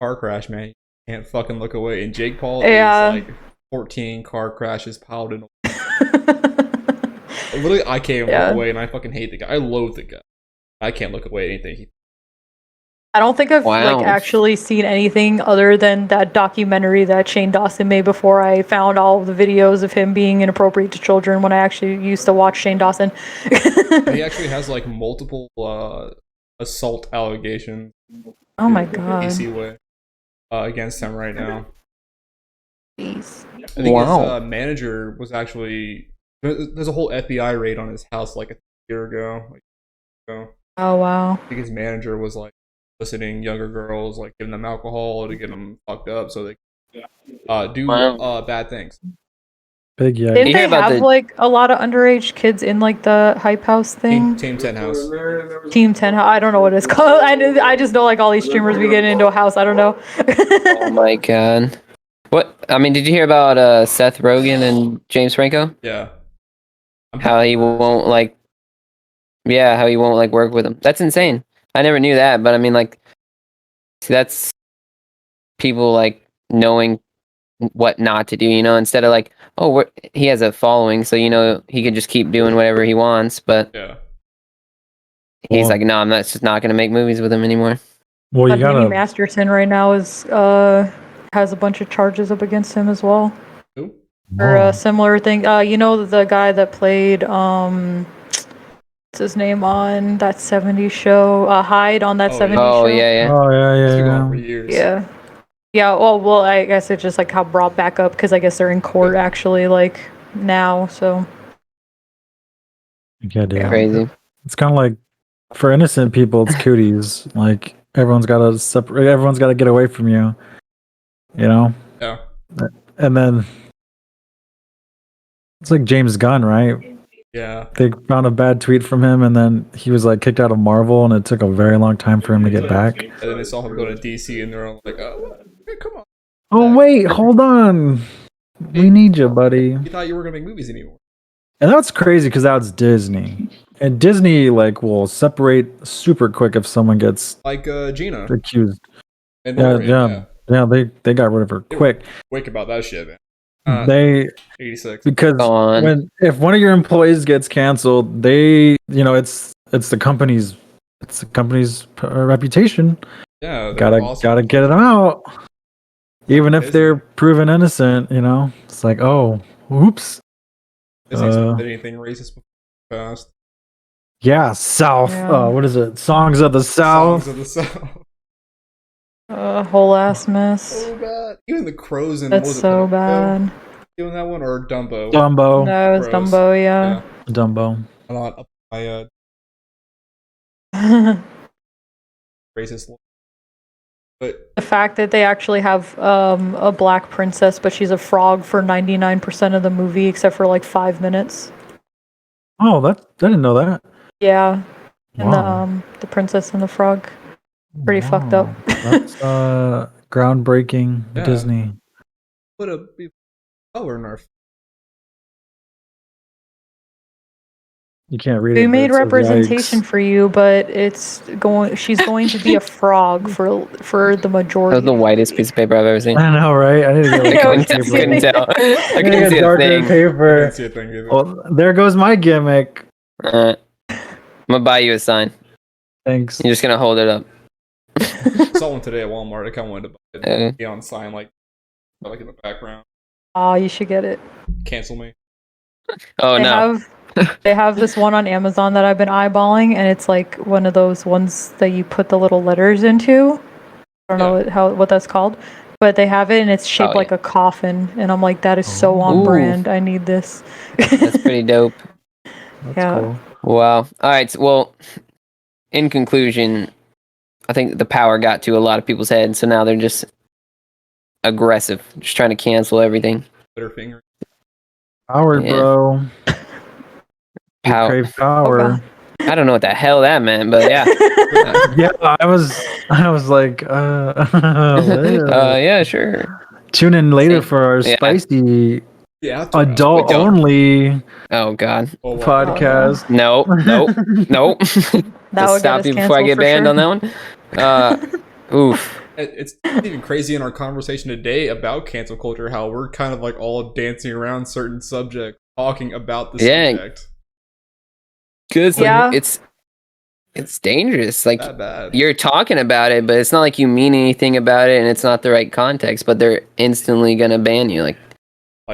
Car crash, man. You can't fucking look away. And Jake Paul Yeah. is like 14 car crashes piled in. Literally, I can't look away, and I fucking hate the guy. I loathe the guy. I can't look away at anything. I don't think I've Wow. like actually seen anything other than that documentary that Shane Dawson made before I found all of the videos of him being inappropriate to children when I actually used to watch Shane Dawson. He actually has like multiple assault allegations. Oh my in a god. PC way against him right now. Jeez. I think Wow. his manager was actually there's a whole FBI raid on his house like a year ago. Oh wow. I think his manager was like soliciting younger girls, like giving them alcohol to get them fucked up so they do bad things. Big yeah. Didn't You they hear about have the- like a lot of underage kids in like the hype house thing? Team 10 house. Team 10. I don't know what it's called. I just know like all these streamers be getting into a house. I don't know. Oh my god. What? I mean, did you hear about Seth Rogen and James Franco? Yeah. How he won't like, yeah, how he won't like work with him. That's insane. I never knew that, but I mean, like, see, that's people like knowing what not to do, you know, instead of like, oh, he has a following, so you know he can just keep doing whatever he wants. But Yeah. he's Well- like, no, I'm not just not gonna make movies with him anymore. Well, you Jimmy gotta. Masterson right now is has a bunch of charges up against him as well Who? for Whoa. a similar thing. You know the guy that played what's his name on that 70s show? Hyde on that Oh, 70s yeah. Oh show. yeah. Oh yeah, It's been going yeah. on for years. Yeah. Yeah, well, I guess it's just like how brought back up because I guess they're in court actually like now. So Yeah, dude. Crazy. It's kind of like for innocent people, it's cooties. Like everyone's got to separate. Everyone's got to get away from you. You know. Yeah. And then it's like James Gunn, right? Yeah. They found a bad tweet from him, and then he was like kicked out of Marvel, and it took a very long time for him to get back. And then they saw him go to DC, and they're all like, "Oh, hey, come on! Oh wait, hold on. We need you, buddy. You thought you were gonna make movies anymore?" And that's crazy because that's Disney, and Disney like will separate super quick if someone gets Like Gina accused. and Yeah, Lorian, yeah. They got rid of her quick. Quick about that shit, man. They 86. because Go on. if one of your employees gets canceled, they it's the company's reputation. Yeah, they're Gotta awesome. get it out. Even if Disney. they're proven innocent, it's like, oh, oops. Disney's never did anything racist before in the past. Yeah, South. Yeah. What is it? Songs of the South. Songs of the South. A whole ass mess. So bad. Even the crows and That's so bad. Doing that one or Dumbo? Dumbo. No, it's Gross. Dumbo, yeah. Dumbo. I'm not up my racist. But The fact that they actually have a black princess, but she's a frog for 99% of the movie, except for like 5 minutes. Oh, I didn't know that. Yeah, and Wow. the princess and the frog, pretty fucked up. That's groundbreaking Yeah. Disney. put a color in our. You can't read it. We but made it says representation yikes. for you, but she's going to be a frog for the majority. That was the whitest piece of paper I've ever seen. I know, right? I need to get I like Yeah, we dark can couldn't see. paper. tell. I I need to couldn't get see a darker thing. I paper. didn't see a thing either. Well, there goes my gimmick. I'm gonna buy you a sign. Thanks. You're just gonna hold it up. I saw one today at Walmart. I kind of wanted to buy it. Uh, Neon sign like in the background. Oh, you should get it. Cancel me. oh no. They have this one on Amazon that I've been eyeballing, and it's like one of those ones that you put the little letters into. I don't know what that's called, but they have it, and it's shaped Oh, like yeah. a coffin, and I'm like, that is so on Ooh. brand. I need this. That's pretty dope. That's Yeah. cool. Wow. All right. Well, in conclusion, I think the power got to a lot of people's heads, so now they're just aggressive, just trying to cancel everything. Twitter finger. Power, Yeah. bro. You Power. crave power. I don't know what the hell that meant, but yeah. Yeah, I was like, Yeah, sure. tune in later Same. for our Yeah. spicy Yeah. adult don't. only Oh God. podcast. Nope. Nope. That Just would stop get us you before I canceled get for banned sure. on that one. Oof. It's even crazy in our conversation today about cancel culture, how we're kind of like all dancing around certain subjects, talking about the Yeah. subject. Cause Yeah. it's dangerous. Like That bad. you're talking about it, but it's not like you mean anything about it, and it's not the right context. But they're instantly gonna ban you. Like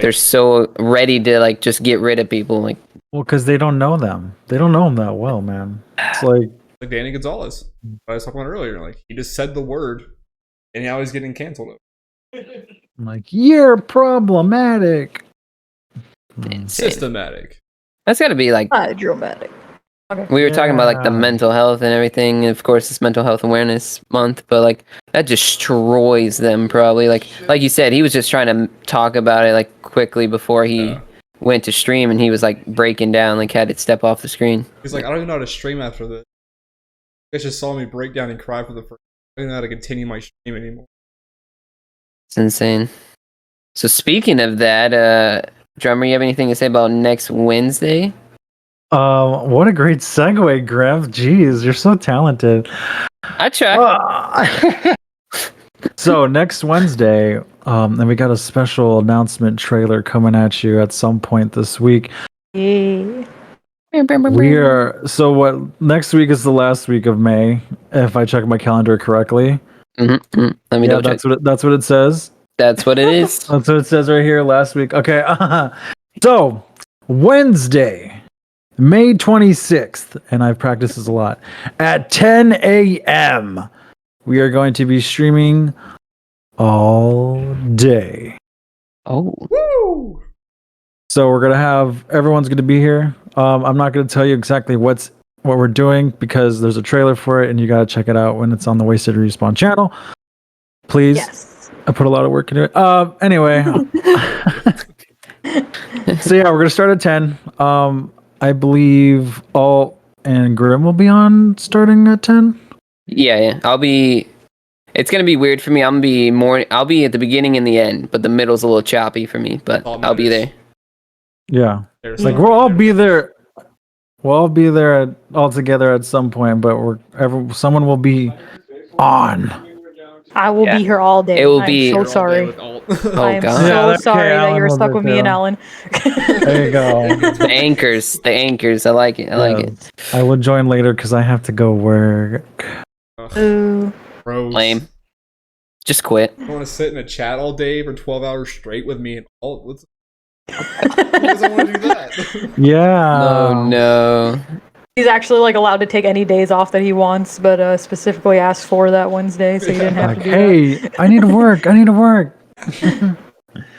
they're so ready to like just get rid of people. Like Well, because they don't know them. They don't know them that well, man. It's like Danny Gonzalez. I was talking about earlier. Like he just said the word, and now he's getting canceled. you're problematic. insane. Systematic. That's gotta be like Not dramatic. we were talking about like the Yeah. mental health and everything. And of course, it's Mental Health Awareness Month, but like that destroys them probably. Like you said, he was just trying to talk about it like quickly before he went to stream, and he was like breaking down, like had to step off the screen. He's like, I don't even know how to stream after this. You guys just saw me break down and cry for the first. I don't know how to continue my stream anymore. It's insane. So speaking of that, Drummer, you have anything to say about next Wednesday? What a great segue, Graf. Jeez, you're so talented. I try. So next Wednesday, and we got a special announcement trailer coming at you at some point this week. Yeah. We are next week is the last week of May, if I check my calendar correctly. Let me Yeah, double check. that's what it says. That's what it is. That's what it says right here. Last week. Okay. So Wednesday, May 26th, and I've practiced this a lot. At 10 a.m., we are going to be streaming all day. Oh. Woo! So everyone's gonna be here. I'm not gonna tell you exactly what we're doing because there's a trailer for it, and you gotta check it out when it's on the Wasted Respawn channel. Please. Yes. I put a lot of work into it. Anyway. So yeah, we're gonna start at 10. I believe Alt and Grim will be on starting at 10. Yeah. It's gonna be weird for me. I'll be at the beginning and the end, but the middle's a little choppy for me. But I'll be there. Yeah. There's Like something we'll all there. be there. We'll all be there all together at some point, but someone will be on. I will Yeah. be here all day. It will I'm be- so You're all day sorry. with alt. Oh, I am God. so Yeah, okay, sorry that Alan you're will stuck be with me too. and Alan. There you go. The anchors. I like it. I like it. I will join later because I have to go work. Ooh. Gross. Lame. Just quit. You want to sit in a chat all day for 12 hours straight with me and alt? Who doesn't want to do that? Yeah. Oh no. He's actually like allowed to take any days off that he wants, but specifically asked for that Wednesday, so he didn't have to do hey, I need to work. I need to work.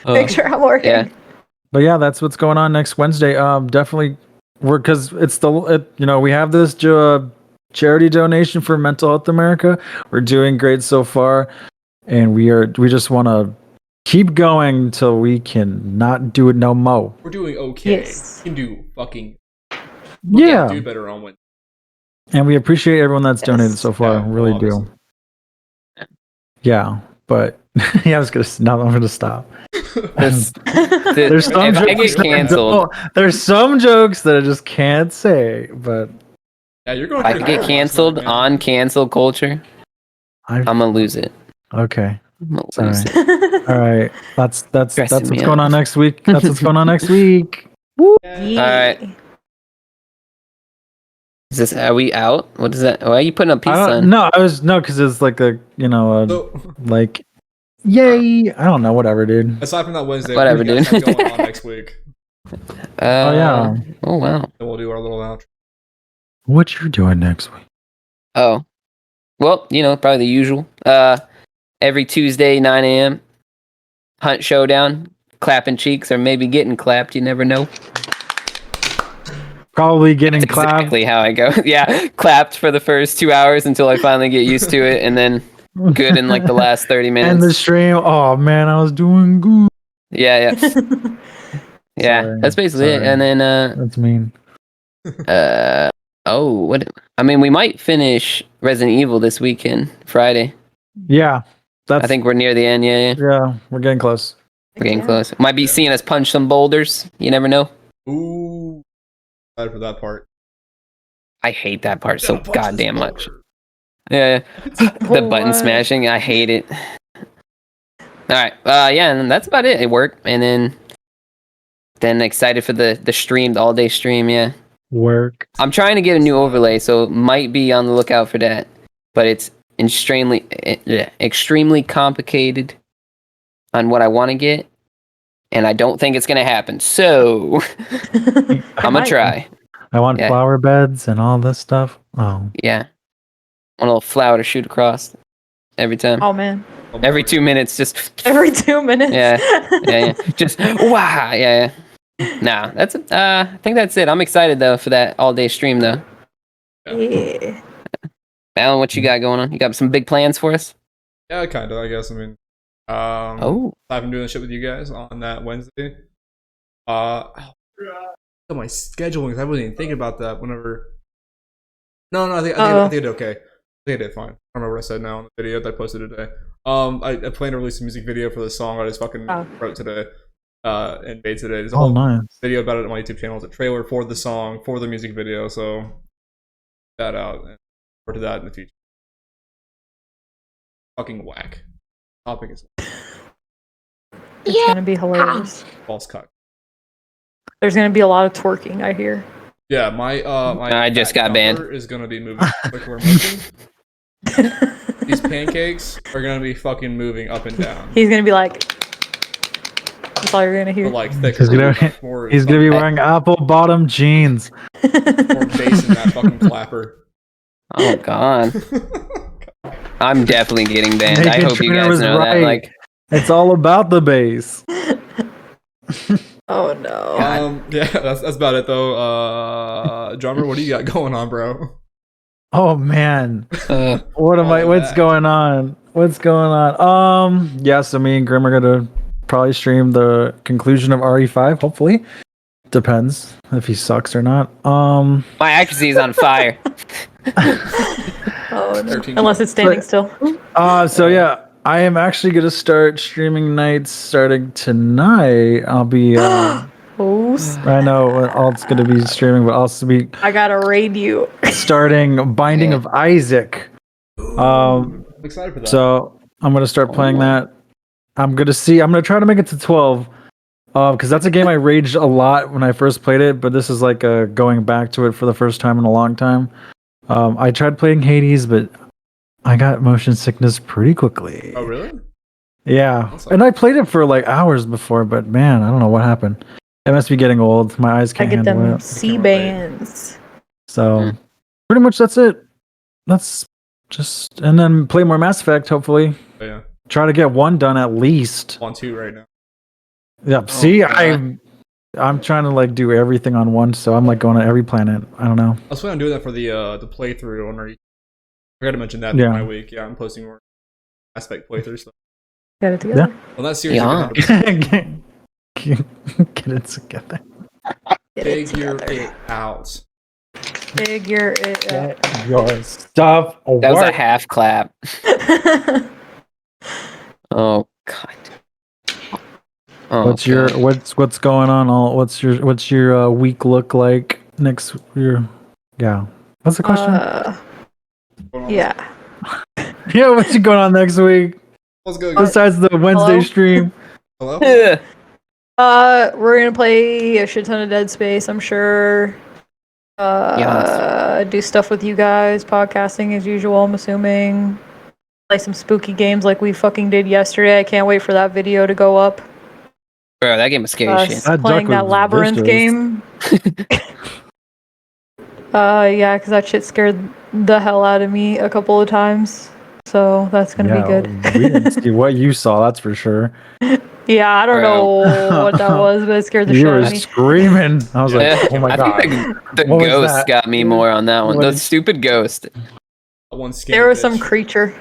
Make sure I'm working. Yeah. But yeah, that's what's going on next Wednesday. Definitely, because it's we have this charity donation for Mental Health America. We're doing great so far, and we just want to keep going till we can not do it no more. We're doing okay. Yes. We can do fucking. Yeah, Do better on Wednesday. and we appreciate everyone that's donated so far. Yeah, Really obviously. do. Yeah, but yeah, I'm gonna stop. There's some if I jokes get canceled, there's some jokes that I just can't say, but Yeah, you're going. I pretty get hard canceled man. on cancel culture. I'm gonna lose it. Okay. I'm gonna Sorry. lose it. All right. That's Stressing what's me going out. on next week. That's what's going on next week. Yeah. Alright. Is this? Are we out? What is that? Why are you putting up peace I sign? don't no, because it's like So, like yay. I don't know, whatever, dude. aside from that Wednesday, Whatever, what do you guys dude. have going on next week? yeah. Oh wow. Then we'll do our little outro. What you doing next week? Oh. Well, probably the usual. Every Tuesday, 9 a.m. Hunt Showdown. Clapping cheeks, or maybe getting clapped. You never know. Probably getting That's clapped. exactly how I go. Yeah, clapped for the first 2 hours until I finally get used to it, and then good in like the last 30 minutes. And the stream, oh man, I was doing good. Yeah. Yeah, Sorry, that's basically it. sorry. And then That's mean. we might finish Resident Evil this weekend, Friday. Yeah. I think we're near the end. Yeah. Yeah, we're getting close. We're getting close. Might be seeing us punch some boulders. You never know. Ooh, excited for that part. I hate that part so Punch this goddamn much. boulder. Yeah. The button What? smashing, I hate it. Alright, yeah, and that's about it. It worked. And then excited for the stream, the all-day stream, yeah. Work. I'm trying to get a new overlay, so might be on the lookout for that. But it's extremely complicated on what I want to get, and I don't think it's gonna happen. So I'm gonna try. I want Yeah. flower beds and all this stuff. Oh. Yeah, one little flower to shoot across every time. Oh man. Every 2 minutes, just Every 2 minutes. yeah. Just wow, yeah. Nah, that's I think that's it. I'm excited though for that all day stream though. Yeah. Alan, what you got going on? You got some big plans for us? Yeah, kind of. I guess. I mean, aside from doing shit with you guys on that Wednesday, my scheduling. 'Cause I wasn't even thinking about that. Whenever. No, I think I did okay. I think I did fine. I don't remember what I said now on the video that I posted today. I plan to release a music video for the song I just fucking wrote today. And made today. There's a whole nice. video about it on my YouTube channel. It's a trailer for the song, for the music video. So check that out and forward to that in the future. Fucking whack. Topic is It's gonna be hilarious. false cut. There's gonna be a lot of twerking, I hear. Yeah, my I just got banned. is gonna be moving circular motion. These pancakes are gonna be fucking moving up and down. He's gonna be like, that's all you're gonna hear. But like thicker. He's gonna be wearing apple bottom jeans. more bass in that fucking clapper. Oh god. I'm definitely getting banned. I Naked hope you Trainer guys was know that. right. Like, It's all about the bass. Oh no. Yeah, that's about it though. Drummer, what do you got going on, bro? Oh man. uh, What's going on? Yeah, so me and Grim are gonna probably stream the conclusion of RE5, hopefully. Depends if he sucks or not. my accuracy is on fire. Oh no. 13. Unless it's standing still. So yeah, I am actually gonna start streaming nights starting tonight. I'll be Oh, I know it's gonna be streaming, but I'll also be I gotta raid you. starting Binding of Isaac. I'm excited for that. So I'm gonna start playing that. I'm gonna try to make it to 12. Because that's a game I raged a lot when I first played it, but this is like going back to it for the first time in a long time. I tried playing Hades, but I got motion sickness pretty quickly. Oh really? Yeah, Awesome. and I played it for like hours before, but man, I don't know what happened. It must be getting old. My eyes I can't get handle them it. C bands. So pretty much that's it. That's just, and then play more Mass Effect. Hopefully, Yeah. try to get one done at least. On 2 right now. Yep. See, I'm trying to like do everything on one, so I'm like going to every planet. I don't know. I was planning on doing that for the playthrough on our. I forgot to mention that Yeah. for my week. Yeah, I'm posting more aspect playthroughs. So. Get it together. Well, that series. Yeah. Get it together. Figure it out. Figure it out. Get your stuff. That was a half clap. Oh god. Oh, What's your what's going on? What's your week look like next year? Yeah. What's the question? Yeah. Yeah, what's going on next week? Let's go. Besides the Wednesday Hello? stream. Hello. We're gonna play a shit ton of Dead Space, I'm sure. Do stuff with you guys, podcasting as usual, I'm assuming. Play some spooky games like we fucking did yesterday. I can't wait for that video to go up. Bro, that game was scary shit. That Playing duck that was labyrinth vicious. game. Yeah, because that shit scared the hell out of me a couple of times. So that's gonna be good. We didn't see what you saw, that's for sure. Yeah, I don't know what that was, but it scared the You shit were out of me. screaming. I was like, Yeah, oh my I god. think the What was ghost that? got me more on that one. What The is- stupid ghost. One skin. There was some creature.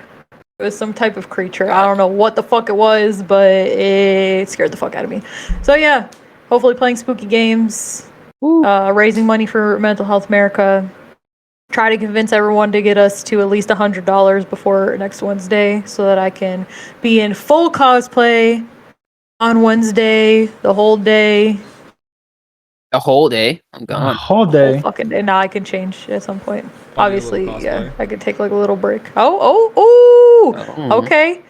It was some type of creature. I don't know what the fuck it was, but it scared the fuck out of me. So yeah, hopefully playing spooky games, raising money for Mental Health America. Try to convince everyone to get us to at least $100 before next Wednesday so that I can be in full cosplay on Wednesday, the whole day. A whole day. I'm A gone. whole Whole day. fucking day. Now I can change at some point. I'll do a Obviously, little yeah. cosplay. I could take like a little break. Oh. Oh. Okay.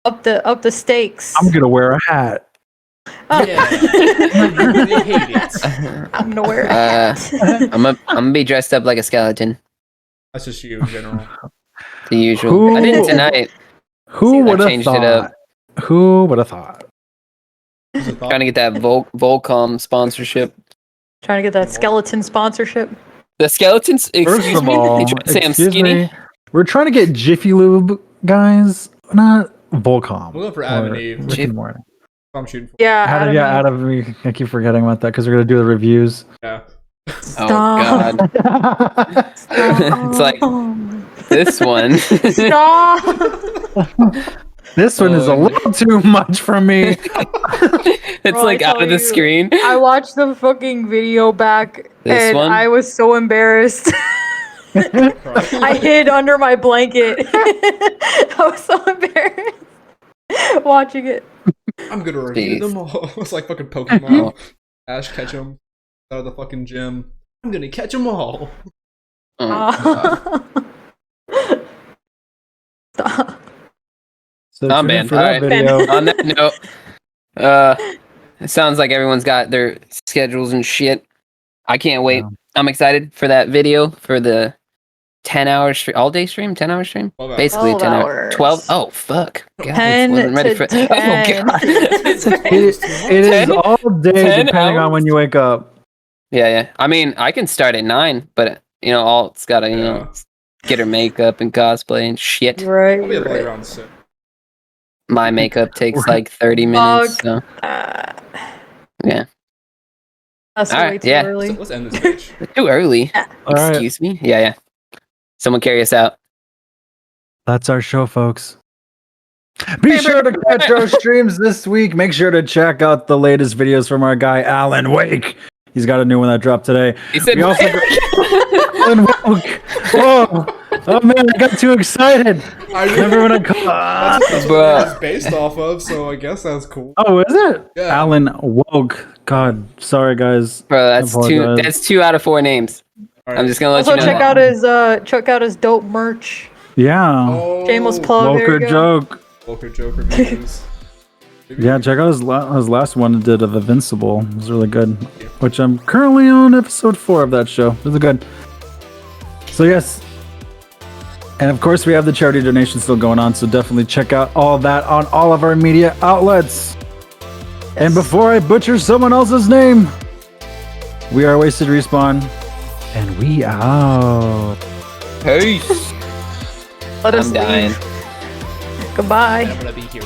Up the stakes. I'm gonna wear a hat. Oh. Yeah. They hate it. I'm gonna wear a hat. I'm gonna be dressed up like a skeleton. That's just you in general. The usual. Who- I did tonight. Who I would have changed it up. thought? Who would have thought? What's the thought? Trying to get that Volcom sponsorship. Trying to get that skeleton sponsorship. The skeletons. First Excuse of me. all, You trying to say I'm excuse skinny? me. We're trying to get Jiffy Lube, guys, not Volcom. We'll go for or Adam and Eve. Rick and Morty. I'm shooting for. Yeah. Adam, yeah, Adam. I keep forgetting about that because we're gonna do the reviews. Yeah. Oh god. It's like this one. Stop. This one is a Oh, little too much for me. It's Bro, like I out tell of the you. screen. I watched the fucking video back This and one? I was so embarrassed. I hid under my blanket. I was so embarrassed watching it. I'm gonna review Jeez. them all. It's like fucking Pokemon. Ash Ketchum out of the fucking gym. I'm gonna catch them all. Oh, Stop. So I'm tune in banned. for that Alright. video. On that note, it sounds like everyone's got their schedules and shit. I can't wait. Yeah. I'm excited for that video for the 10-hour all day stream, 10-hour stream. 12 hours. Basically 12 10 hours. hours. 12. Oh fuck. God, 10 wasn't ready to for 10. Oh god. It is 10 all day 10 depending on hours? when you wake up. Yeah. I mean, I can start at 9, but Alt's got to, Yeah. get her makeup and cosplay and shit. Right. I'll be like right. around 6. My makeup takes like 30 minutes. So, yeah. That's All way right, too yeah. So early. let's end this bitch. Too early. All right. Excuse me? Yeah. Someone carry us out. That's our show, folks. Be sure to catch our streams this week. Make sure to check out the latest videos from our guy, Alan Wake. He's got a new one that dropped today. He said, We also Alan Wake. Whoa. Oh, man, I got too excited. I Remember when I called? That's what it's based off of, so I guess that's cool. Oh, is it? Yeah. Alan Woke. God, sorry, guys. bro, that's I two. apologize. That's 2 out of 4 names. All I'm just gonna let Also you know. check out his dope merch. Yeah. Oh, Shameless plug. there Woker you go. joke. Woker joke reviews. Yeah, check out his last one he did of Invincible. It was really good. Which I'm currently on episode 4 of that show. It was good. So yes. And of course we have the charity donation still going on, so definitely check out all that on all of our media outlets. And before I butcher someone else's name, we are Wasted Respawn, and We out. Peace. Let us I'm dying. leave. Goodbye. I'm gonna be here.